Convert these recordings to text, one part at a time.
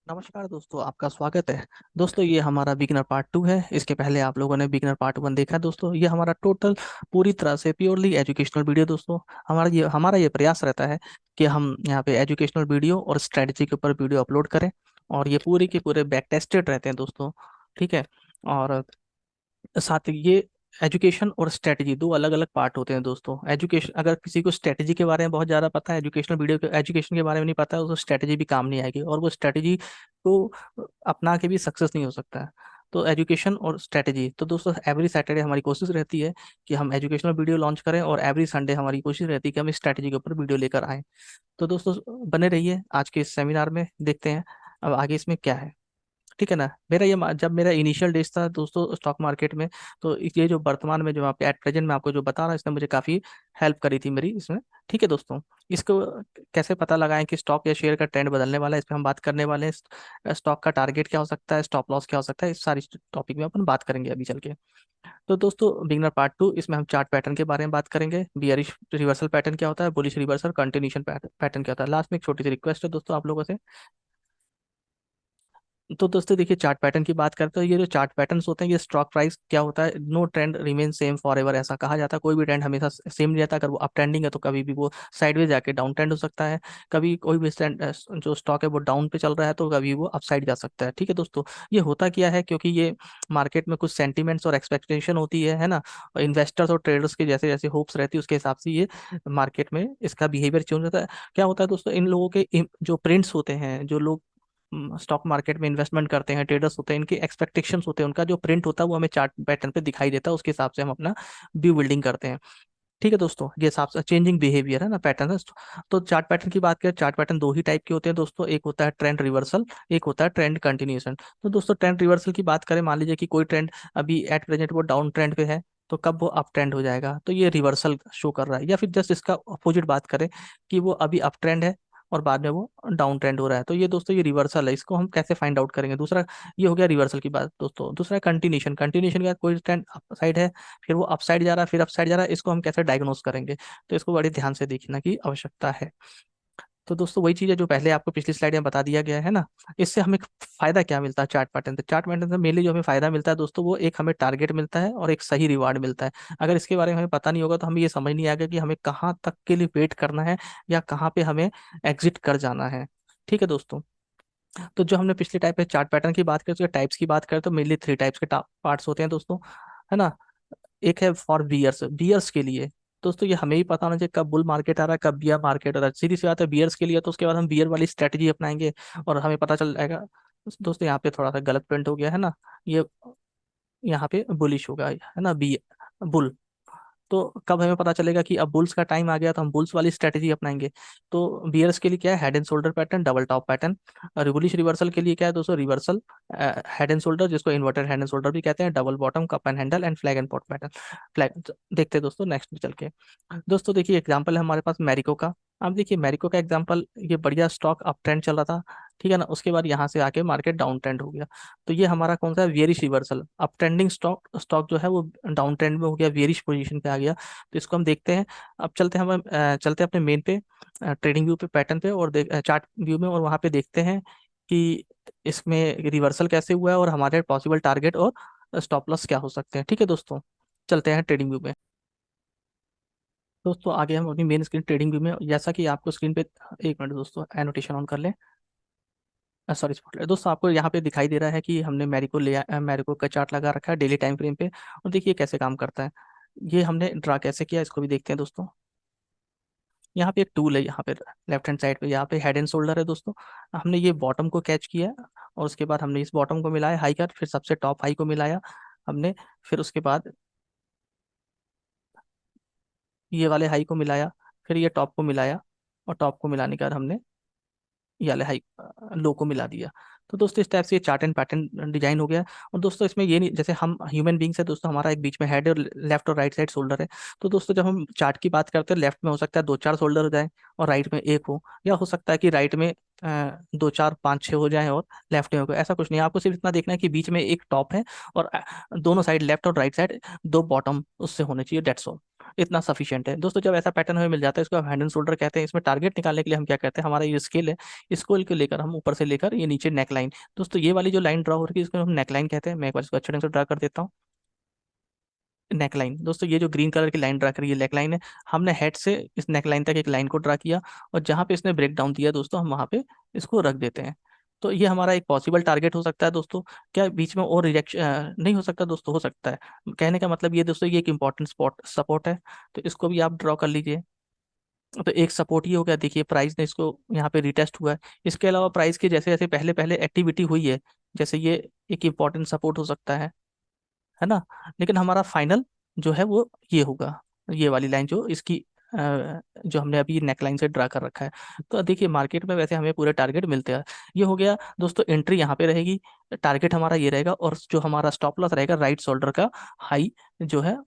नमस्कार दोस्तों, आपका स्वागत है। दोस्तों, ये हमारा बिगिनर पार्ट 2 है। इसके पहले आप लोगों ने बिगिनर पार्ट 1 देखा है। दोस्तों, ये हमारा टोटल पूरी तरह से प्योरली एजुकेशनल वीडियो। दोस्तों, हमारा ये प्रयास रहता है कि हम यहाँ पे एजुकेशनल वीडियो और स्ट्रेटजी के ऊपर वीडियो अपलोड करें, और ये पूरे के पूरे बैक टेस्टेड रहते हैं दोस्तों। ठीक है। और साथ ही ये एजुकेशन और स्ट्रेटजी दो अलग अलग पार्ट होते हैं दोस्तों। एजुकेशन, अगर किसी को स्ट्रेटजी के बारे में बहुत ज़्यादा पता है, एजुकेशनल वीडियो के एजुकेशन के बारे में नहीं पता है, तो स्ट्रेटजी भी काम नहीं आएगी, और वो स्ट्रेटजी को अपना के भी सक्सेस नहीं हो सकता है। तो एजुकेशन और स्ट्रेटजी, तो दोस्तों एवरी सैटरडे हमारी कोशिश रहती है कि हम एजुकेशनल वीडियो लॉन्च करें, और एवरी संडे हमारी कोशिश रहती है कि हम स्ट्रेटजी के ऊपर वीडियो लेकर आएँ। तो दोस्तों बने रहिए आज के इस सेमिनार में, देखते हैं अब आगे इसमें क्या है। ठीक है ना। जब मेरा इनिशियल डेज था दोस्तों स्टॉक मार्केट में, तो ये जो वर्तमान में जो आप एट प्रेजेंट में आपको जो बता रहा हूँ, इसने मुझे काफ़ी हेल्प करी थी मेरी इसमें। ठीक है दोस्तों, इसको कैसे पता लगाएं कि स्टॉक या शेयर का ट्रेंड बदलने वाला है, इस पर हम बात करने वाले हैं। स्टॉक का टारगेट क्या हो सकता है, स्टॉप लॉस क्या हो सकता है, इस सारी टॉपिक में अपन बात करेंगे अभी चल के। तो दोस्तों बिगनर पार्ट 2, इसमें हम चार्ट पैटर्न के बारे में बात करेंगे। बियरिश रिवर्सल पैटर्न क्या होता है, बुलिश रिवर्सल, कंटिन्यूशन पैटर्न क्या होता है। लास्ट में एक छोटी सी रिक्वेस्ट है दोस्तों आप लोगों से। तो दोस्तों देखिए, चार्ट पैटर्न की बात करते हैं। ये जो चार्ट पैटर्न्स होते हैं, ये स्टॉक प्राइस क्या होता है, no trend remain same forever, ऐसा कहा जाता है। कोई भी ट्रेंड हमेशा सेम नहीं रहता। अगर वो अप ट्रेंडिंग है तो कभी भी वो साइडवेज जाके डाउन ट्रेंड हो सकता है। कभी कोई भी जो स्टॉक है वो डाउन पे चल रहा है तो कभी वो अप साइड जा सकता है। ठीक है दोस्तों, ये होता क्या है, क्योंकि ये मार्केट में कुछ सेंटीमेंट्स और एक्सपेक्टेशन होती है ना। इन्वेस्टर्स और ट्रेडर्स के जैसे जैसे होप्स रहती है, उसके हिसाब से ये मार्केट में इसका बिहेवियर चेंज होता है। क्या होता है दोस्तों, इन लोगों के जो प्रिंट्स होते हैं, जो लोग स्टॉक मार्केट में इन्वेस्टमेंट करते हैं, ट्रेडर्स होते हैं, इनके एक्सपेक्टेशंस होते हैं, उनका जो प्रिंट होता है वो हमें चार्ट पैटर्न पे दिखाई देता है। उसके हिसाब से हम अपना व्यू बिल्डिंग करते हैं। ठीक है दोस्तों, ये हिसाब से चेंजिंग बिहेवियर है ना, पैटर्न है। तो चार्ट पैटर्न की बात करें, चार्ट पैटर्न दो ही टाइप के होते हैं दोस्तों। एक होता है ट्रेंड रिवर्सल, एक होता है ट्रेंड कंटिन्यूएशन। तो दोस्तों ट्रेंड रिवर्सल की बात करें, मान लीजिए कि कोई ट्रेंड अभी एट प्रेजेंट वो डाउन ट्रेंड पे है, तो कब वो अप ट्रेंड हो जाएगा, तो ये रिवर्सल शो कर रहा है। या फिर जस्ट इसका अपोजिट बात करें कि वो अभी अप ट्रेंड है और बाद में वो डाउन ट्रेंड हो रहा है, तो ये दोस्तों ये रिवर्सल है। इसको हम कैसे फाइंड आउट करेंगे। दूसरा, ये हो गया रिवर्सल की बात दोस्तों। दूसरा है कंटिन्यूशन। कंटिन्यूशन का कोई ट्रेंड अप साइड है, फिर वो अप साइड जा रहा है, फिर अप साइड जा रहा है, इसको हम कैसे डायग्नोस करेंगे। तो इसको बड़े ध्यान से देखने की आवश्यकता है। तो दोस्तों वही चीज़ है जो पहले आपको पिछली स्लाइड में बता दिया गया है ना। इससे हमें फायदा क्या मिलता है चार्ट पैटर्न से। चार्ट पैटर्न से मेनली जो हमें फायदा मिलता है दोस्तों, वो एक हमें टारगेट मिलता है और एक सही रिवार्ड मिलता है। अगर इसके बारे में हमें पता नहीं होगा तो हमें ये समझ नहीं आएगा कि हमें कहाँ तक के लिए वेट करना है, या कहाँ पे हमें एग्जिट कर जाना है। ठीक है दोस्तों। तो जो हमने पिछले टाइप पे चार्ट पैटर्न की बात करें, उसके टाइप्स की बात करें, तो मेनली थ्री टाइप्स के पार्ट्स होते हैं दोस्तों, है ना। एक है फॉर बियर्स, बियर्स के लिए। दोस्तों ये हमें ही पता होना चाहिए कब बुल मार्केट आ रहा है, कब बियर मार्केट आ रहा है। सीधी सी बात है, बियर्स के लिए तो उसके बाद हम बियर वाली स्ट्रेटजी अपनाएंगे और हमें पता चल जाएगा। दोस्तों यहाँ पे थोड़ा सा गलत प्रिंट हो गया है ना। ये यहाँ पे बुलिश होगा, है ना, बी बुल। तो कब हमें पता चलेगा कि अब बुल्स का टाइम आ गया, तो हम बुल्स वाली स्ट्रेटजी अपनाएंगे। तो बियर्स के लिए क्या है, head and shoulder pattern, double top pattern. और बुलिश रिवर्सल के लिए क्या है दोस्तों, रिवर्सल, हेड एंड शोल्डर, जिसको इन्वर्टेड हेड एंड शोल्डर भी कहते हैं, double bottom, cup and handle, and flag and pot pattern. Flag देखते हैं दोस्तों नेक्स्ट चल के। दोस्तों देखिए, एग्जांपल है हमारे पास मैरिको का। अब देखिए मैरिको का एग्जांपल, ये बढ़िया स्टॉक अप ट्रेंड चल रहा था, ठीक है ना। उसके बाद यहाँ से आके मार्केट डाउन ट्रेंड हो गया। तो ये हमारा कौन सा है, bearish reversal. Up trending stock stock जो है वो डाउन ट्रेंड में हो गया, वेरिश पोजीशन पे आ गया। तो इसको हम देखते हैं। अब चलते हैं, हम चलते हैं अपने मेन पे, ट्रेडिंग व्यू पे, पैटर्न पे, और चार्ट व्यू में, और वहाँ पे देखते हैं कि इसमें रिवर्सल कैसे हुआ है और हमारे पॉसिबल टारगेट और स्टॉप लॉस क्या हो सकते हैं। ठीक है दोस्तों, चलते हैं ट्रेडिंग व्यू में। दोस्तों आगे हम अपनी मेन स्क्रीन ट्रेडिंग व्यू में, जैसा कि आपको स्क्रीन पे, एक मिनट दोस्तों एनोटेशन ऑन कर लें। Sorry spotlight. दोस्तों आपको यहाँ पे दिखाई दे रहा है कि हमने मैरिको का चार्ट लगा रखा है डेली टाइम फ्रेम पे, और देखिए कैसे काम करता है। ये हमने ड्रा कैसे किया, इसको भी देखते हैं दोस्तों। यहाँ पे एक टूल है, यहाँ पे लेफ्ट हैंड साइड पे, यहाँ पे हेड एंड शोल्डर है दोस्तों। हमने ये बॉटम को कैच किया है, और उसके बाद हमने इस बॉटम को मिलाया हाई का, फिर सबसे टॉप हाई को मिलाया हमने, फिर उसके बाद ये वाले हाई को मिलाया, फिर ये टॉप को मिलाया, और टॉप को मिलाने के बाद हमने ये वाले हाई लो को मिला दिया। तो दोस्तों इस टाइप से ये चार्ट एंड पैटर्न डिजाइन हो गया। और दोस्तों इसमें ये नहीं, जैसे हम ह्यूमन बींग्स है दोस्तों, हमारा एक बीच में हेड और लेफ्ट और राइट साइड शोल्डर है। तो दोस्तों जब हम चार्ट की बात करते हैं, लेफ्ट में हो सकता है दो चार शोल्डर हो जाए और राइट में एक हो, या हो सकता है कि राइट में दो चार पाँच छः हो जाए और लेफ्ट में हो। ऐसा कुछ नहीं है, आपको सिर्फ इतना देखना है कि बीच में एक टॉप है, और दोनों साइड लेफ्ट और राइट साइड दो बॉटम उससे होने चाहिए, डेट्स ऑल। इतना सफिशिएंट है दोस्तों। जब ऐसा पैटर्न हमें मिल जाता है, इसको हम हैंड एंड शोल्डर कहते हैं। इसमें टारगेट निकालने के लिए हम क्या कहते हैं, हमारा ये स्केल है, स्केल को लेकर हम ऊपर से लेकर ये नीचे नेक लाइन, दोस्तों ये वाली जो लाइन ड्रॉ हो रही है इसको हम नेक लाइन कहते हैं। मैं एक बार इसको अच्छे ढंग से ड्रा कर देता हूँ। नेक लाइन दोस्तों, ये जो ग्रीन कलर की लाइन ड्रा करी है नेक लाइन है। हमने हेड से इस नेक लाइन तक एक लाइन को ड्रा किया, और जहाँ पे इसने ब्रेक डाउन दिया दोस्तों, हम वहाँ पे इसको रख देते हैं। तो ये हमारा एक पॉसिबल टारगेट हो सकता है दोस्तों। क्या बीच में और रिजेक्शन नहीं हो सकता दोस्तों? हो सकता है। कहने का मतलब ये दोस्तों, ये एक इंपॉर्टेंट स्पॉट सपोर्ट है, तो इसको भी आप ड्रॉ कर लीजिए। तो एक सपोर्ट ये हो गया, देखिए प्राइस ने इसको यहाँ पे रिटेस्ट हुआ है। इसके अलावा प्राइस की जैसे जैसे पहले पहले एक्टिविटी हुई है, जैसे ये एक इंपॉर्टेंट सपोर्ट हो सकता है ना। लेकिन हमारा फाइनल जो है वो ये होगा, ये वाली लाइन जो इसकी जो हमने अभी नेक लाइन से ड्रा कर रखा है। तो देखिए मार्केट में वैसे हमें पूरे टारगेट मिलते हैं। ये हो गया दोस्तों, एंट्री यहाँ पे रहेगी, टारगेट हमारा ये रहेगा, और जो हमारा स्टॉप लॉस रहेगा राइट शोल्डर का हाई जो है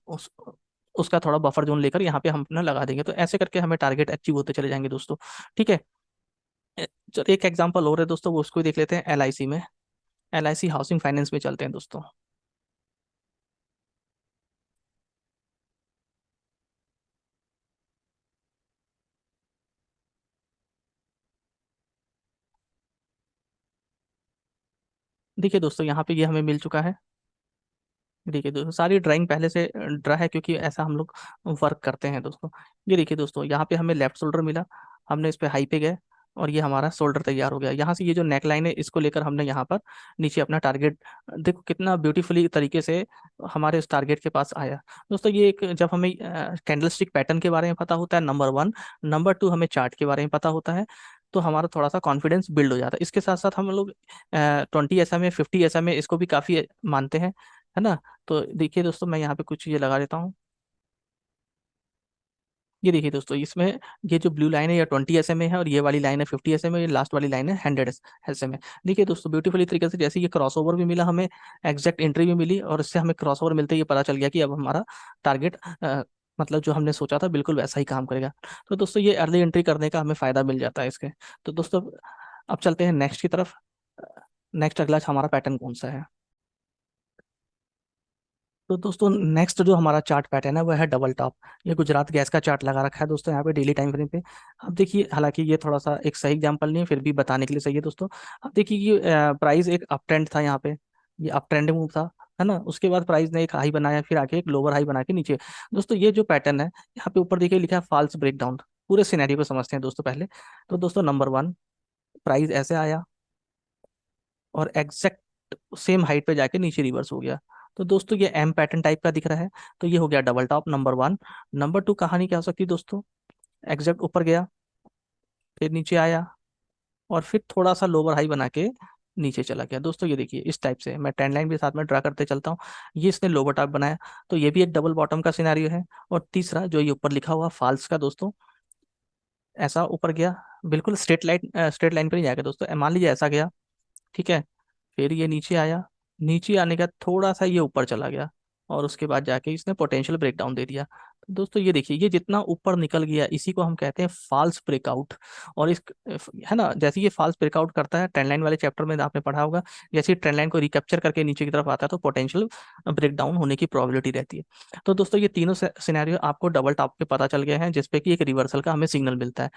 उसका थोड़ा बफर जोन लेकर यहाँ पे हम अपना लगा देंगे। तो ऐसे करके हमें टारगेट अचीव होते चले जाएंगे दोस्तों। ठीक है। चलो एक एग्जांपल और है दोस्तों, वो उसको देख लेते हैं। LIC में, LIC हाउसिंग फाइनेंस में चलते हैं दोस्तों। देखिए दोस्तों, यहाँ पे ये हमें मिल चुका है। देखिए दोस्तों, सारी ड्राइंग पहले से ड्रा है, क्योंकि ऐसा हम लोग वर्क करते हैं दोस्तों। ये देखिए दोस्तों, यहाँ पे हमें लेफ्ट शोल्डर मिला, हमने इस पे हाई पे गए, और ये हमारा शोल्डर तैयार हो गया। यहाँ से ये जो नेक लाइन है इसको लेकर हमने यहाँ पर नीचे अपना टारगेट, देखो कितना ब्यूटीफुली तरीके से हमारे इस टारगेट के पास आया दोस्तों। ये एक, जब हमें कैंडल स्टिक पैटर्न के बारे में पता होता है नंबर वन, नंबर टू हमें चार्ट के बारे में पता होता है, तो हमारा थोड़ा सा कॉन्फिडेंस बिल्ड हो जाता है। इसके साथ साथ हम लोग 20 SMA 50 SMA इसको भी काफ़ी मानते हैं, है ना। तो देखिए दोस्तों, मैं यहाँ पे कुछ ये लगा देता हूँ। ये देखिए दोस्तों, इसमें ये जो ब्लू लाइन है ये 20 SMA है, और ये वाली लाइन है 50 SMA, ये लास्ट वाली लाइन है 100 SMA। देखिए दोस्तों, ब्यूटीफुली तरीके से जैसे ये क्रॉसओवर भी मिला हमें, एग्जैक्ट एंट्री भी मिली, और इससे हमें क्रॉसओवर मिलते ही ये पता चल गया कि अब हमारा टारगेट मतलब जो हमने सोचा था बिल्कुल वैसा ही काम करेगा। तो दोस्तों, ये अर्ली एंट्री करने का हमें फायदा मिल जाता है इसके। तो दोस्तों, अब चलते हैं नेक्स्ट की तरफ। नेक्स्ट अगला हमारा पैटर्न कौन सा है? तो दोस्तों, नेक्स्ट जो हमारा चार्ट पैटर्न है वो है डबल टॉप। ये गुजरात गैस का चार्ट लगा रखा है दोस्तों यहाँ पे डेली टाइम फ्रेम पे। अब देखिए, हालांकि ये थोड़ा सा एक सही एग्जांपल नहीं है, फिर भी बताने के लिए सही है दोस्तों। अब देखिए, ये प्राइस एक अप ट्रेंड था यहाँ पे, ये अप ट्रेंड मूव था, है ना। उसके बाद प्राइस ने एक हाई बनाया, फिर आके एक लोअर हाई बना के नीचे। दोस्तों, ये जो पैटर्न है यहाँ पे ऊपर देखिए लिखा है फॉल्स ब्रेकडाउन। पूरे सिनेरियो को समझते हैं दोस्तों पहले। तो दोस्तों, नंबर वन, प्राइस ऐसे आया, और एग्जैक्ट सेम हाइट पे जाके नीचे रिवर्स हो गया। तो दोस्तों, ये एम पैटर्न टाइप का दिख रहा है। तो ये हो गया double top number one. Number two कहानी क्या हो सकती है दोस्तों? एग्जैक्ट ऊपर गया, फिर नीचे आया, और फिर थोड़ा सा लोअर हाई बना के नीचे चला गया। दोस्तों, ये देखिए इस टाइप से मैं ट्रेंड लाइन भी साथ में ड्रा करते चलता हूँ। ये इसने लोअर टॉप बनाया, तो ये भी एक डबल बॉटम का सिनेरियो है। और तीसरा जो ये ऊपर लिखा हुआ फॉल्स का दोस्तों, ऐसा ऊपर गया, बिल्कुल स्ट्रेट लाइन पे नहीं जाएगा दोस्तों। मान लीजिए ऐसा गया, ठीक है, फिर ये नीचे आया, नीचे आने का थोड़ा सा ये ऊपर चला गया, और उसके बाद जाके इसने पोटेंशियल ब्रेकडाउन दे दिया। तो दोस्तों, ये देखिए, ये जितना ऊपर निकल गया इसी को हम कहते हैं फॉल्स ब्रेकआउट। और इस, है ना, जैसे ये फॉल्स ब्रेकआउट करता है, ट्रेंड लाइन वाले चैप्टर में आपने पढ़ा होगा, जैसे ट्रेंड लाइन को रिकैप्चर करके नीचे की तरफ आता है तो पोटेंशियल ब्रेकडाउन होने की प्रोबेबिलिटी रहती है। तो दोस्तों, ये तीनों सिनेरियो आपको डबल टॉप के पता चल गए हैं, जिसपे कि एक रिवर्सल का हमें सिग्नल मिलता है।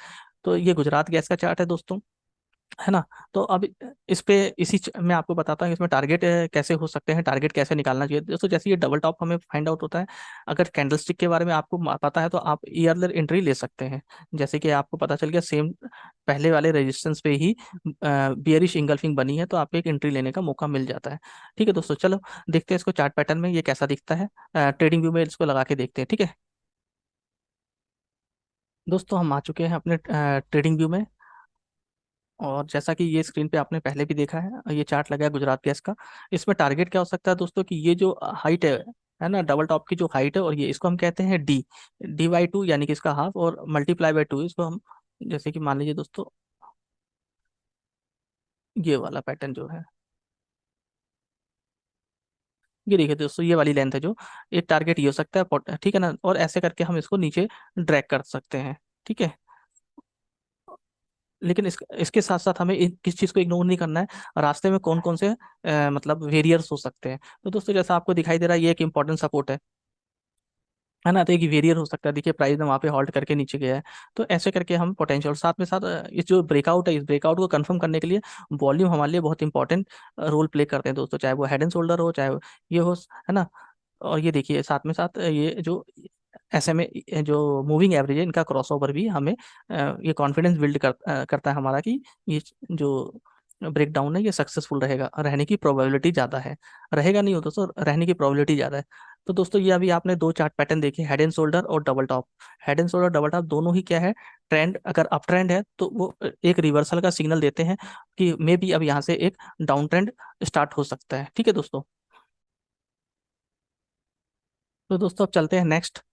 तो ये गुजरात गैस का चार्ट है दोस्तों, है ना। तो अब इस पे मैं आपको बताता हूँ इसमें टारगेट कैसे हो सकते हैं, टारगेट कैसे निकालना चाहिए दोस्तों। जैसे ये डबल टॉप हमें फाइंड आउट होता है, अगर कैंडलस्टिक के बारे में आपको पता है तो आप ईयरलर एंट्री ले सकते हैं। जैसे कि आपको पता चल गया सेम पहले वाले रेजिस्टेंस पे ही बियरिश इंगल्फिंग बनी है, तो आपको एक एंट्री लेने का मौका मिल जाता है। ठीक है दोस्तों, चलो देखते हैं इसको चार्ट पैटर्न में ये कैसा दिखता है। ट्रेडिंग व्यू में इसको लगा के देखते हैं, ठीक है। दोस्तों, हम आ चुके हैं अपने ट्रेडिंग व्यू में, और जैसा कि ये स्क्रीन पे आपने पहले भी देखा है, ये चार्ट लगा है गुजरात गैस का। इसमें टारगेट क्या हो सकता है दोस्तों, कि ये जो हाइट है ना, डबल टॉप की जो हाइट है, और ये इसको हम कहते हैं डी/2, यानी कि इसका हाफ, और मल्टीप्लाई बाय टू इसको हम, जैसे कि मान लीजिए दोस्तों, ये वाला पैटर्न जो है, ये देखिए दोस्तों, ये वाली लेंथ है जो, एक टारगेट ये हो सकता है ठीक है ना। और ऐसे करके हम इसको नीचे ड्रैग कर सकते हैं, ठीक है। लेकिन इसके साथ साथ हमें किस चीज़ को इग्नोर नहीं करना है, रास्ते में कौन कौन से मतलब वेरियर्स हो सकते हैं। तो दोस्तों, जैसा आपको दिखाई दे रहा है, ये एक इंपॉर्टेंट सपोर्ट है। है ना। तो एक वेरियर हो सकता है, देखिए प्राइस में वहाँ पे हॉल्ट करके नीचे गया है। तो ऐसे करके हम पोटेंशियल, साथ में साथ इस जो ब्रेकआउट है, इस ब्रेकआउट को कंफर्म करने के लिए वॉल्यूम हमारे लिए बहुत इंपॉर्टेंट रोल प्ले करते हैं दोस्तों, चाहे वो हेड एंड शोल्डर हो, चाहे ये हो, है ना। और ये देखिए साथ में साथ ये जो SMA जो मूविंग एवरेज है, इनका क्रॉसओवर भी हमें ये कॉन्फिडेंस बिल्ड करता है हमारा, कि ये जो ब्रेक डाउन है ये सक्सेसफुल रहेगा, रहने की प्रोबेबिलिटी ज़्यादा है। रहेगा नहीं हो दोस्तों, रहने की प्रोबेबिलिटी ज़्यादा है। तो दोस्तों ये अभी आपने दो चार्ट पैटर्न देखे, हेड एंड शोल्डर और double top. Head and shoulder double top दोनों ही क्या है, ट्रेंड अगर अप ट्रेंड है तो वो एक रिवर्सल का सिग्नल देते हैं कि मे बी अब यहाँ से एक डाउन ट्रेंड स्टार्ट हो सकता है। ठीक है दोस्तों। तो दोस्तों अब चलते हैं नेक्स्ट।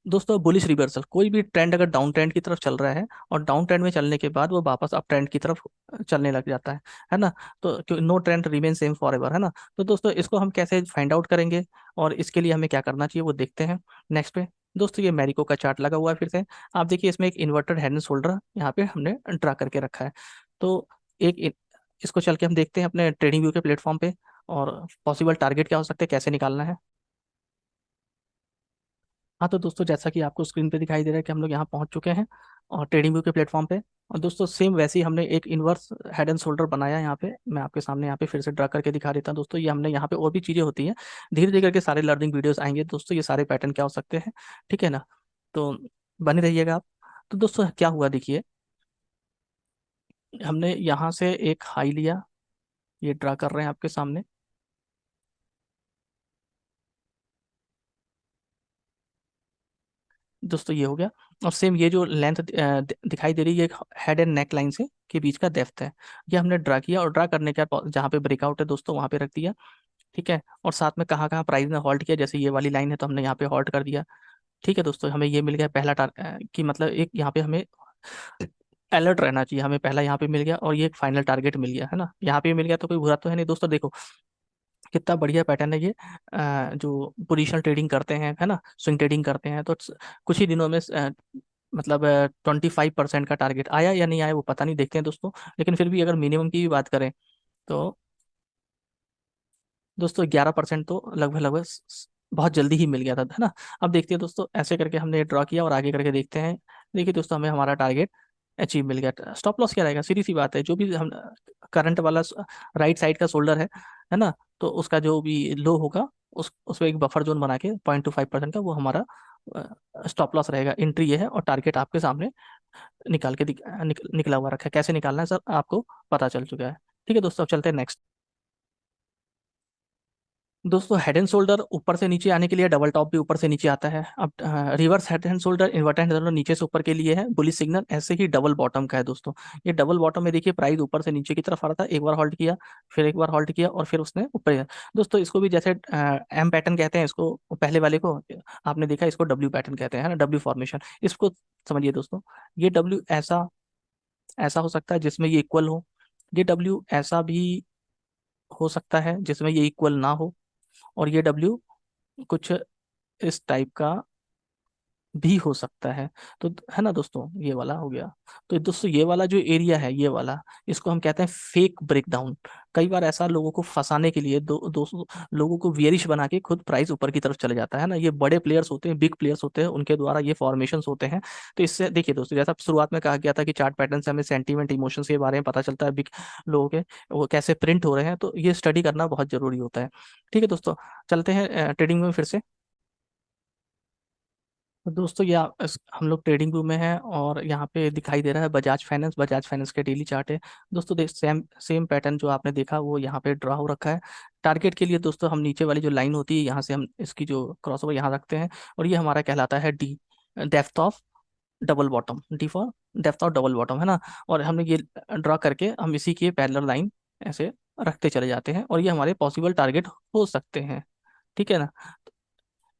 दोस्तों बुलिश रिवर्सल, कोई भी ट्रेंड अगर डाउन ट्रेंड की तरफ चल रहा है और डाउन ट्रेंड में चलने के बाद वो वापस अप ट्रेंड की तरफ चलने लग जाता है ना। तो no trend remain same forever, है ना। तो दोस्तों इसको हम कैसे फाइंड आउट करेंगे और इसके लिए हमें क्या करना चाहिए वो देखते हैं नेक्स्ट पे। दोस्तों ये मैरिको का चार्ट लगा हुआ है फिर से, आप देखिए इसमें एक इन्वर्टेड हेड एंड शोल्डर यहाँ पे हमने ड्रा करके रखा है। तो इसको चल के हम देखते हैं अपने ट्रेडिंग व्यू के प्लेटफॉर्म पे, और पॉसिबल टारगेट क्या हो सकते हैं, कैसे निकालना है। हाँ तो दोस्तों जैसा कि आपको स्क्रीन पे दिखाई दे रहा है कि हम लोग यहाँ पहुँच चुके हैं और ट्रेडिंग व्यू के प्लेटफॉर्म पे। और दोस्तों सेम वैसे ही हमने एक इन्वर्स हेड एंड शोल्डर बनाया है यहाँ पे, मैं आपके सामने यहाँ पे फिर से ड्रा करके दिखा देता हूँ दोस्तों। ये हमने यहाँ पे और भी चीज़ें होती हैं, धीरे धीरे करके सारे लर्निंग वीडियोस आएंगे दोस्तों, ये सारे पैटर्न क्या हो सकते हैं, ठीक है ना। तो बने रहिएगा आप। तो दोस्तों क्या हुआ देखिए, हमने यहाँ से एक हाई लिया, ये ड्रा कर रहे हैं आपके सामने। दोस्तों ये हो गया। और सेम ये जो लेंथ दिखाई दे रही है, ये हेड एंड नेक लाइन से के बीच का डेप्थ है, ये हमने ड्रा किया, और ड्रा करने के बाद जहाँ पे ब्रेकआउट है दोस्तों वहाँ पे रख दिया। ठीक है। और साथ में कहाँ कहाँ प्राइस ने हॉल्ट किया, जैसे ये वाली लाइन है तो हमने यहाँ पे हॉल्ट कर दिया। ठीक है दोस्तों, हमें ये मिल गया पहला कि मतलब एक यहाँ पे हमें अलर्ट रहना चाहिए, हमें पहला यहाँ पे मिल गया, और ये एक फाइनल टारगेट मिल गया, है ना। यहाँ पे मिल गया तो कोई बुरा तो है नहीं दोस्तों। देखो कितना बढ़िया पैटर्न है ये। जो पोजिशनल ट्रेडिंग करते हैं, है ना, स्विंग ट्रेडिंग करते हैं, तो कुछ ही दिनों में मतलब 25% का टारगेट आया या नहीं आया वो पता नहीं, देखते हैं दोस्तों। लेकिन फिर भी अगर मिनिमम की भी बात करें तो दोस्तों 11% तो लगभग लगभग बहुत जल्दी ही मिल गया था, है ना। अब देखते हैं दोस्तों, ऐसे करके हमने ड्रॉ किया और आगे करके देखते हैं। देखिए दोस्तों हमें हमारा टारगेट अचीव मिल गया। स्टॉप लॉस क्या रहेगा, सीधी सी बात है, जो भी हम करंट वाला राइट साइड का शोल्डर है ना, तो उसका जो भी लो होगा उसमें एक बफर जोन बना के 0.25% का वो हमारा स्टॉप लॉस रहेगा। एंट्री ये है, और टारगेट आपके सामने निकाल के निकला हुआ रखा है। कैसे निकालना है सर आपको पता चल चुका है। ठीक है दोस्तों, अब चलते हैं नेक्स्ट। दोस्तों हेड एंड शोल्डर ऊपर से नीचे आने के लिए डबल टॉप भी ऊपर से नीचे आता है। अब reverse head and shoulder, inverted head and shoulder नीचे से ऊपर के लिए है बुलिश सिग्नल, ऐसे ही डबल बॉटम का है दोस्तों। ये डबल बॉटम में देखिए प्राइस ऊपर से नीचे की तरफ आ रहा था, एक बार हॉल्ट किया, फिर एक बार हॉल्ट किया, और फिर उसने ऊपर गया। दोस्तों इसको भी जैसे M पैटर्न कहते हैं इसको, पहले वाले को आपने देखा, इसको W पैटर्न कहते हैं, है ना, W फॉर्मेशन। इसको समझिए दोस्तों, ये W ऐसा ऐसा हो सकता है जिसमें ये इक्वल हो, ये W ऐसा भी हो सकता है जिसमें ये इक्वल ना हो, और ये W कुछ इस टाइप का भी हो सकता है। तो है ना दोस्तों, ये वाला हो गया। तो दोस्तों ये वाला जो एरिया है, ये वाला, इसको हम कहते हैं फेक ब्रेकडाउन। कई बार ऐसा लोगों को फंसाने के लिए दोस्तों लोगों को वियरिश बना के खुद प्राइस ऊपर की तरफ चले जाता है ना। ये बड़े प्लेयर्स होते हैं, बिग प्लेयर्स होते हैं, उनके द्वारा ये फॉर्मेशन होते हैं। तो इससे देखिए दोस्तों, जैसा शुरुआत में कहा गया था कि चार्ट पैटर्न से हमें सेंटीमेंट इमोशंस के बारे में पता चलता है, बिग लोगों के वो कैसे प्रिंट हो रहे हैं, तो ये स्टडी करना बहुत जरूरी होता है। ठीक है दोस्तों, चलते हैं ट्रेडिंग में फिर से। तो दोस्तों ये हम लोग ट्रेडिंग व्यू में हैं, और यहाँ पे दिखाई दे रहा है बजाज फाइनेंस के डेली चार्ट है। दोस्तों देख सेम सेम पैटर्न जो आपने देखा वो यहाँ पे ड्रा हो रखा है। टारगेट के लिए दोस्तों हम नीचे वाली जो लाइन होती है यहाँ से हम इसकी जो क्रॉस ओवर यहाँ रखते हैं, और ये हमारा कहलाता है D, depth of double bottom, D for depth of double bottom, है ना। और हमने ये ड्रा करके हम इसी के पैरेलल लाइन ऐसे रखते चले जाते हैं, और ये हमारे पॉसिबल टारगेट हो सकते हैं। ठीक है ना।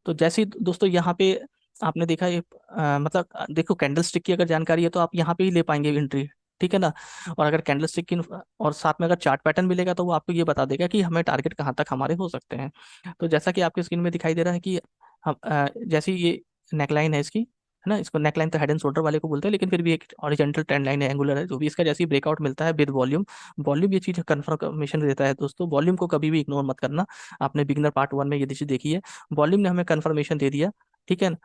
तो जैसे ही दोस्तों यहाँ पे आपने देखा ये मतलब देखो कैंडल स्टिक की अगर जानकारी है तो आप यहाँ पे ही ले पाएंगे एंट्री। ठीक है ना। और अगर कैंडल स्टिक की और साथ में अगर चार्ट पैटर्न मिलेगा तो वो आपको ये बता देगा कि हमें टारगेट कहाँ तक हमारे हो सकते हैं। तो जैसा कि आपकी स्क्रीन में दिखाई दे रहा है कि हम जैसे ये नेकलाइन है इसकी, है ना, इसको नेकलाइन तो हेड एंड शोल्डर वाले को बोलते हैं, लेकिन फिर भी एक हॉरिजॉन्टल ट्रेंड लाइन है, एंगुलर है, जो भी इसका जैसे ही ब्रेकआउट मिलता है विद वॉल्यूम, वॉल्यूम ये चीज कंफर्मेशन देता है दोस्तों। वॉल्यूम को कभी भी इग्नोर मत करना, आपने बिगनर पार्ट 1 में ये चीज देखी है। वॉल्यूम ने हमें कंफर्मेशन दे दिया ठीक है।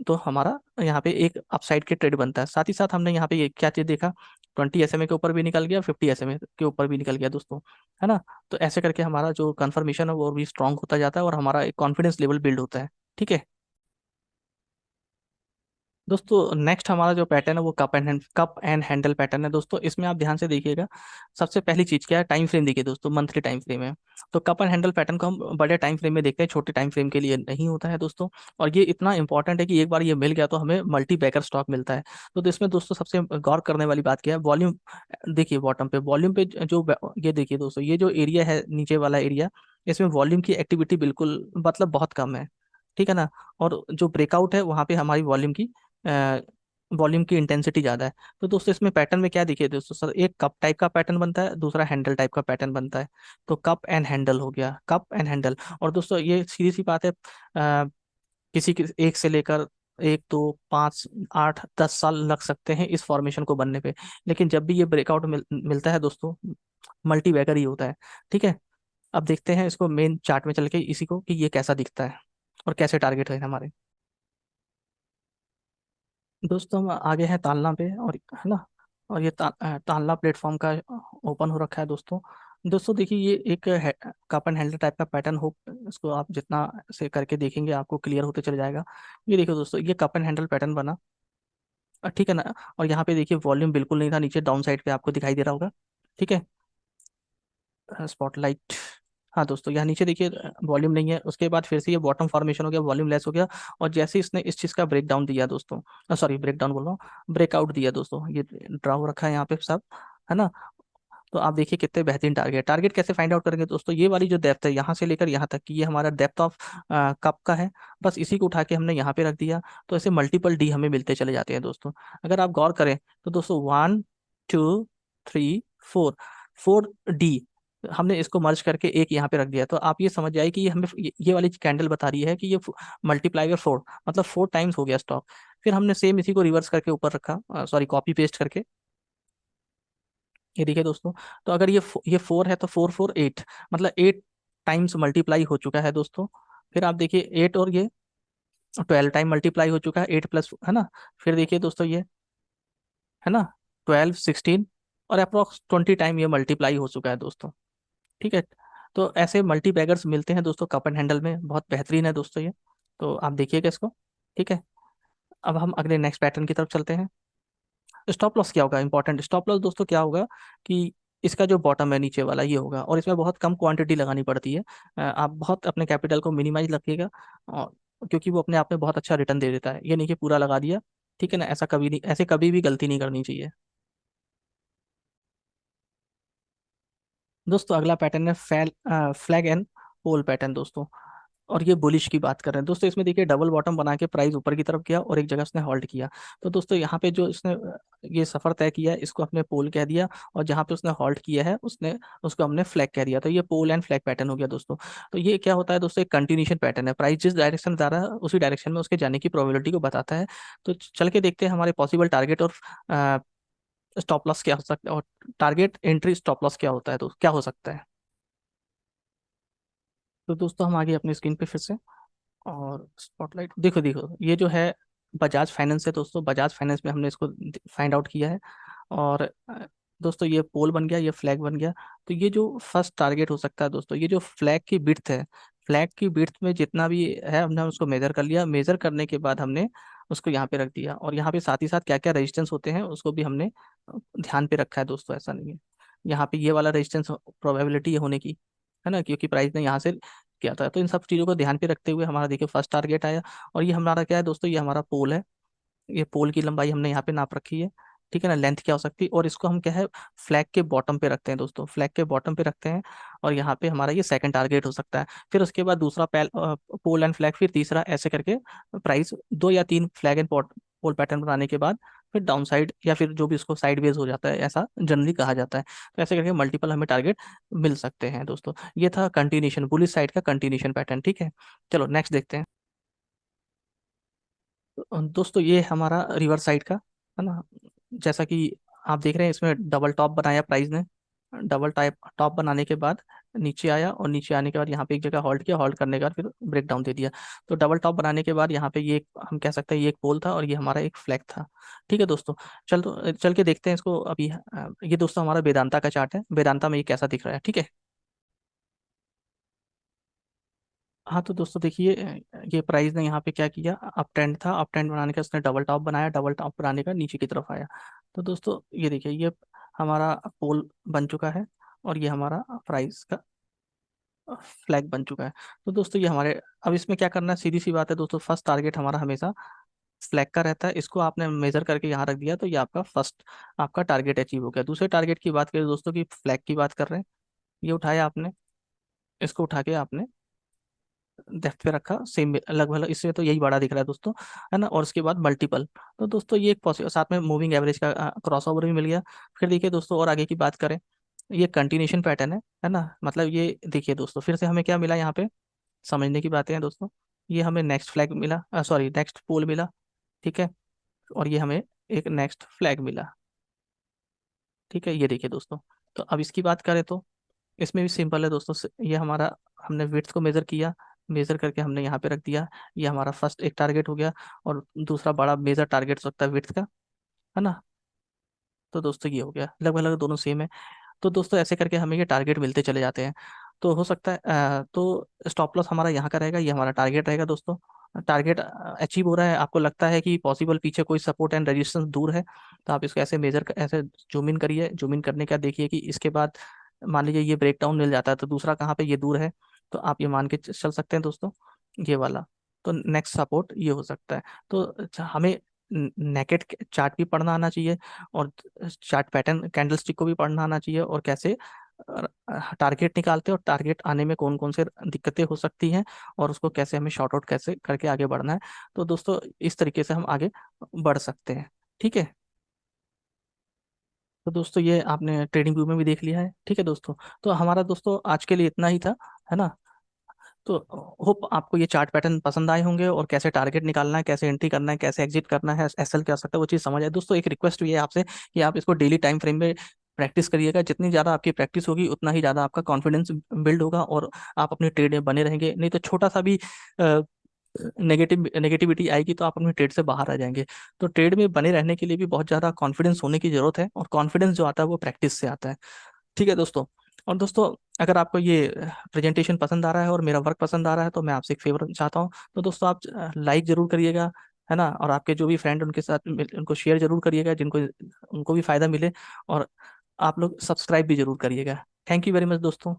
तो हमारा यहाँ पे एक अपसाइड के ट्रेड बनता है। साथ ही साथ हमने यहाँ पे ये क्या चीज देखा, 20 SMA के ऊपर भी निकल गया, 50 SMA के ऊपर भी निकल गया दोस्तों, है ना। तो ऐसे करके हमारा जो कंफर्मेशन है वो भी स्ट्रांग होता जाता है और हमारा एक कॉन्फिडेंस लेवल बिल्ड होता है। ठीक है दोस्तों, नेक्स्ट हमारा जो पैटर्न है वो कप एंड हैंडल पैटर्न है दोस्तों। इसमें आप ध्यान से देखिएगा, सबसे पहली चीज क्या है, टाइम फ्रेम देखिए दोस्तों, मंथली टाइम फ्रेम है। तो कप एंड हैंडल पैटर्न को हम बड़े टाइम फ्रेम में देखते हैं, छोटे टाइम फ्रेम के लिए नहीं होता है दोस्तों। और ये इतना इंपॉर्टेंट है कि एक बार ये मिल गया तो हमें मल्टी बैकर स्टॉक मिलता है। तो इसमें दोस्तों सबसे गौर करने वाली बात क्या है, वॉल्यूम देखिए, बॉटम पे वॉल्यूम पे ये देखिए दोस्तों, ये जो एरिया है नीचे वाला एरिया, इसमें वॉल्यूम की एक्टिविटी बिल्कुल मतलब बहुत कम है। ठीक है ना। और जो ब्रेकआउट है वहां पे हमारी वॉल्यूम की इंटेंसिटी ज्यादा है। तो दोस्तों इसमें पैटर्न में क्या दिखे दोस्तों, सर एक कप टाइप का पैटर्न बनता है, दूसरा हैंडल टाइप का पैटर्न बनता है। तो कप एंड हैंडल हो गया, कप एंड हैंडल। और दोस्तों ये सीधी सी बात है, किसी एक से लेकर 1, 2, 5, 8, 10 साल लग सकते हैं इस फॉर्मेशन को बनने पे, लेकिन जब भी ये ब्रेकआउट मिलता है दोस्तों, मल्टी बैगर ही होता है। ठीक है। अब देखते हैं इसको मेन चार्ट में चल के इसी को, कि ये कैसा दिखता है और कैसे टारगेट है हमारे। दोस्तों हम आगे हैं तालना पे, और है ना, और ये तालना प्लेटफॉर्म का ओपन हो रखा है दोस्तों। दोस्तों देखिए, ये एक कप एंड हैंडल टाइप का पैटर्न हो, इसको आप जितना से करके देखेंगे आपको क्लियर होते चले जाएगा। ये देखिए दोस्तों, ये कप एंड हैंडल पैटर्न बना, ठीक है ना। और यहाँ पे देखिए वॉल्यूम बिल्कुल नहीं था, नीचे डाउन साइड पे आपको दिखाई दे रहा होगा। ठीक है। स्पॉटलाइट, हाँ दोस्तों यहाँ नीचे देखिए वॉल्यूम नहीं है, उसके बाद फिर से ये बॉटम फॉर्मेशन हो गया, वॉल्यूम लेस हो गया। और जैसे ही इसने इस चीज़ का ब्रेक डाउन दिया दोस्तों, सॉरी ब्रेक डाउन बोल रहा हूँ, ब्रेकआउट दिया दोस्तों, ये ड्रा हो रखा है यहाँ पे सब, है ना। तो आप देखिए कितने बेहतरीन टारगेट कैसे फाइंड आउट करेंगे दोस्तों, ये वाली जो डेप्थ है यहाँ से लेकर यहाँ तक की, ये हमारा डेप्थ ऑफ कप का है। बस इसी को उठा के हमने यहाँ पे रख दिया, तो ऐसे मल्टीपल डी हमें मिलते चले जाते हैं दोस्तों। अगर आप गौर करें तो दोस्तों 1, 2, 3, 4, 4 डी हमने इसको मर्ज करके एक यहाँ पे रख दिया। तो आप ये समझ जाइए कि ये हमें ये वाली कैंडल बता रही है कि ये मल्टीप्लाई बाय 4, मतलब 4 टाइम्स हो गया स्टॉक। फिर हमने सेम इसी को रिवर्स करके ऊपर रखा, सॉरी कॉपी पेस्ट करके, ये देखिए दोस्तों। तो अगर ये 4 है तो 4, 4, 8, मतलब 8 टाइम्स मल्टीप्लाई हो चुका है दोस्तों। फिर आप देखिए 8 और ये 12 टाइम मल्टीप्लाई हो चुका है, 8 प्लस, है ना। फिर देखिए दोस्तों ये, है ना, 12, 16 और अप्रोक्स 20 टाइम ये मल्टीप्लाई हो चुका है दोस्तों। ठीक है। तो ऐसे मल्टी बैगर्स मिलते हैं दोस्तों कप एंड हैंडल में, बहुत बेहतरीन है दोस्तों ये। तो आप देखिएगा इसको। ठीक है। अब हम अगले नेक्स्ट पैटर्न की तरफ चलते हैं। स्टॉप लॉस क्या होगा, इंपॉर्टेंट स्टॉप लॉस दोस्तों क्या होगा, कि इसका जो बॉटम है नीचे वाला ये होगा, और इसमें बहुत कम क्वांटिटी लगानी पड़ती है। आप बहुत अपने कैपिटल को मिनिमाइज रखिएगा, और क्योंकि वो अपने आप में बहुत अच्छा रिटर्न दे देता है, ये नहीं कि पूरा लगा दिया। ठीक है ना, ऐसा कभी नहीं, ऐसे कभी भी गलती नहीं करनी चाहिए। दोस्तों अगला पैटर्न है फ्लैग एंड पोल पैटर्न दोस्तों। और ये बुलिश की बात कर रहे हैं दोस्तों, इसमें देखिए डबल बॉटम बना के प्राइस ऊपर की तरफ गया और एक जगह उसने हॉल्ट किया। तो दोस्तों यहाँ पे जो इसने ये सफर तय किया है इसको हमने पोल कह दिया, और जहाँ पे उसने हॉल्ट किया है उसने उसको हमने फ्लैग कह दिया। तो ये पोल एंड फ्लैग पैटर्न हो गया दोस्तों। तो ये क्या होता है दोस्तों, एक कंटिन्यूशन पैटर्न है, प्राइस जिस डायरेक्शन में जा रहा है उसी डायरेक्शन में उसके जाने की प्रोबेबिलिटी को बताता है। तो चल के देखते हैं हमारे पॉसिबल टारगेट और स्टॉप लॉस क्या हो सकता है, और टारगेट एंट्री स्टॉप लॉस क्या होता है, तो क्या हो सकता है। तो दोस्तों हम आगे अपनी स्क्रीन पे फिर से, और स्पॉटलाइट देखो देखो, ये जो है बजाज फाइनेंस है दोस्तों, बजाज फाइनेंस में हमने इसको फाइंड आउट किया है। और दोस्तों ये पोल बन गया, ये फ्लैग बन गया। तो ये जो फर्स्ट टारगेट हो सकता है दोस्तों, ये जो फ्लैग की बिड्थ है, फ्लैग की बिड्थ में जितना भी है हमने उसको मेजर कर लिया, मेजर करने के बाद हमने उसको यहाँ पे रख दिया, और यहाँ पे साथ ही साथ क्या क्या रेजिस्टेंस होते हैं उसको भी हमने ध्यान पे रखा है दोस्तों। ऐसा नहीं है, यहाँ पे ये वाला रेजिस्टेंस प्रोबेबिलिटी होने की, है ना, क्योंकि प्राइस ने यहाँ से किया था। तो इन सब चीज़ों को ध्यान पे रखते हुए हमारा देखिए फर्स्ट टारगेट आया। और ये हमारा क्या है दोस्तों, ये हमारा पोल है, ये पोल की लंबाई हमने यहाँ पे नाप रखी है। ठीक है ना, लेंथ क्या हो सकती है, और इसको हम क्या है फ्लैग के बॉटम पे रखते हैं दोस्तों, फ्लैग के बॉटम पे रखते हैं। और यहाँ पे हमारा ये सेकंड टारगेट हो सकता है। फिर उसके बाद दूसरा पोल एंड फ्लैग, फिर तीसरा, ऐसे करके प्राइस 2 या 3 फ्लैग एंड पोल पैटर्न बनाने के बाद फिर डाउन साइड या फिर जो भी उसको साइड वेज हो जाता है, ऐसा जनरली कहा जाता है। तो ऐसे करके मल्टीपल हमें टारगेट मिल सकते हैं दोस्तों। ये था कंटिन्यूशन, बुलिश साइड का कंटिन्यूशन पैटर्न। ठीक है। चलो नेक्स्ट देखते हैं। दोस्तों ये हमारा रिवर साइड का, है ना, जैसा कि आप देख रहे हैं इसमें डबल टॉप बनाया प्राइस ने। डबल टाइप टॉप बनाने के बाद नीचे आया, और नीचे आने के बाद यहाँ पे एक जगह हॉल्ट किया, हॉल्ट करने के बाद फिर ब्रेक डाउन दे दिया। तो डबल टॉप बनाने के बाद यहाँ पे ये हम कह सकते हैं ये एक पोल था और ये हमारा एक फ्लैग था। ठीक है दोस्तों, चल के देखते हैं इसको अभी। ये दोस्तों हमारा वेदांता का चार्ट है, वेदांता में ये कैसा दिख रहा है, ठीक है। हाँ तो दोस्तों देखिए, ये प्राइस ने यहाँ पे क्या किया, अप ट्रेंड था, अप ट्रेंड बनाने का उसने डबल टॉप बनाया, डबल टॉप बनाने का नीचे की तरफ आया। तो दोस्तों ये देखिए, ये हमारा पोल बन चुका है, और ये हमारा प्राइस का फ्लैग बन चुका है। तो दोस्तों ये हमारे, अब इसमें क्या करना है, सीधी सी बात है दोस्तों, फर्स्ट टारगेट हमारा हमेशा फ्लैग का रहता है, इसको आपने मेजर करके यहाँ रख दिया तो ये आपका फर्स्ट, आपका टारगेट अचीव हो गया। दूसरे टारगेट की बात करें दोस्तों, की फ्लैग की बात कर रहे हैं, ये उठाया आपने, इसको उठा के आपने डेप्थ पे रखा, सेम लगभग इससे तो यही बड़ा दिख रहा है दोस्तों, है ना। और उसके बाद मल्टीपल, तो दोस्तों ये एक पॉसिबल, साथ में मूविंग एवरेज का क्रॉसओवर भी मिल गया। फिर देखिए दोस्तों, और आगे की बात करें, ये कंटिन्यूशन पैटर्न है ना, मतलब ये देखिए दोस्तों, फिर से हमें क्या मिला यहाँ पे, समझने की बातें हैं दोस्तों। ये हमें नेक्स्ट फ्लैग मिला, सॉरी नेक्स्ट पोल मिला, ठीक है। और ये हमें एक नेक्स्ट फ्लैग मिला, ठीक है। ये देखिए दोस्तों, तो अब इसकी बात करें तो इसमें भी सिंपल है दोस्तों, ये हमारा, हमने विड्थ को मेजर किया, मेजर करके हमने यहाँ पे रख दिया, ये हमारा फर्स्ट एक टारगेट हो गया। और दूसरा बड़ा मेजर टारगेट हो सकता है विड्थ का, है ना। तो दोस्तों ये हो गया, लगभग लगभग दोनों सेम है। तो दोस्तों ऐसे करके हमें ये टारगेट मिलते चले जाते हैं। तो हो सकता है तो स्टॉप लॉस हमारा यहाँ का रहेगा, ये हमारा टारगेट रहेगा दोस्तों। टारगेट अचीव हो रहा है, आपको लगता है कि पॉसिबल पीछे कोई सपोर्ट एंड रेजिस्टेंस दूर है, तो आप इसको ऐसे मेजर ऐसे जूम इन करिए, जूम इन करने का देखिए कि इसके बाद मान लीजिए ये ब्रेकडाउन मिल जाता है, तो दूसरा कहाँ पे ये दूर है, तो आप ये मान के चल सकते हैं दोस्तों, ये वाला। तो नेक्स्ट सपोर्ट ये हो सकता है। तो हमें नेकेड चार्ट भी पढ़ना आना चाहिए, और चार्ट पैटर्न कैंडलस्टिक को भी पढ़ना आना चाहिए, और कैसे टारगेट निकालते हैं और टारगेट आने में कौन कौन से दिक्कतें हो सकती हैं, और उसको कैसे हमें शॉर्ट आउट कैसे करके आगे बढ़ना है। तो दोस्तों इस तरीके से हम आगे बढ़ सकते हैं, ठीक है। तो दोस्तों ये आपने ट्रेडिंग व्यू में भी देख लिया है, ठीक है दोस्तों। तो हमारा दोस्तों आज के लिए इतना ही था, है ना। तो होप आपको ये चार्ट पैटर्न पसंद आए होंगे, और कैसे टारगेट निकालना है, कैसे एंट्री करना है, कैसे एग्जिट करना है, एसएल क्या हो सकता है, वो चीज़ समझ आए दोस्तों। एक रिक्वेस्ट भी है आपसे कि आप इसको डेली टाइम फ्रेम में प्रैक्टिस करिएगा, जितनी ज़्यादा आपकी प्रैक्टिस होगी उतना ही ज़्यादा आपका कॉन्फिडेंस बिल्ड होगा, और आप अपने ट्रेड में बने रहेंगे। नहीं तो छोटा सा भी नेगेटिविटी आएगी तो आप अपने ट्रेड से बाहर आ जाएंगे। तो ट्रेड में बने रहने के लिए भी बहुत ज़्यादा कॉन्फिडेंस होने की ज़रूरत है, और कॉन्फिडेंस जो आता है वो प्रैक्टिस से आता है, ठीक है दोस्तों। और दोस्तों अगर आपको ये प्रेजेंटेशन पसंद आ रहा है और मेरा वर्क पसंद आ रहा है, तो मैं आपसे एक फेवर चाहता हूँ, तो दोस्तों आप लाइक जरूर करिएगा, है ना। और आपके जो भी फ्रेंड उनके साथ उनको शेयर जरूर करिएगा, जिनको उनको भी फायदा मिले। और आप लोग सब्सक्राइब भी जरूर करिएगा। थैंक यू वेरी मच दोस्तों।